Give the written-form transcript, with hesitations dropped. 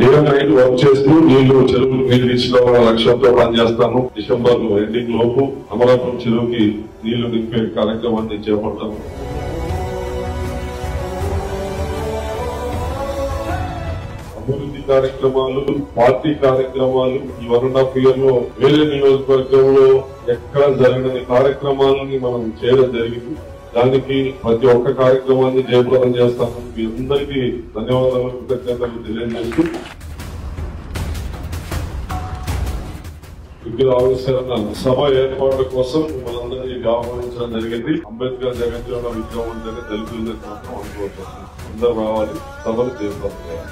Day night work చేస్తూ నీళ్లు చెరువులు నీళ్లు తీసుకోవాలన్న లక్ష్యంతో పనిచేస్తాను. డిసెంబర్ ఎండింగ్ లోపు అమలాపురం చెరువుకి నీళ్లు నింపే కార్యక్రమాన్ని చేపడతాము. అభివృద్ధి కార్యక్రమాలు, పార్టీ కార్యక్రమాలు ఈ 1.5 year లో వేరే నియోజకవర్గంలో ఎక్కడ జరిగిన కార్యక్రమాలని మనం చేయడం జరిగింది. దానికి ప్రతి ఒక్క కార్యక్రమాన్ని జయప్రదం చేస్తాను. మీ అందరికీ ధన్యవాదాలు, కృతజ్ఞతలు తెలియజేస్తూ విగ్రహ ఆవిష్కరణ సభ ఏర్పాటు కోసం మనందరినీ ఆహ్వానించడం జరిగింది. అంబేద్కర్ జయంతిలో విగ్రహం ఉంటేనే దళితులకి మాత్రం అనుకోవచ్చు. అందరూ రావాలి, సభలు చేపట్టాలి.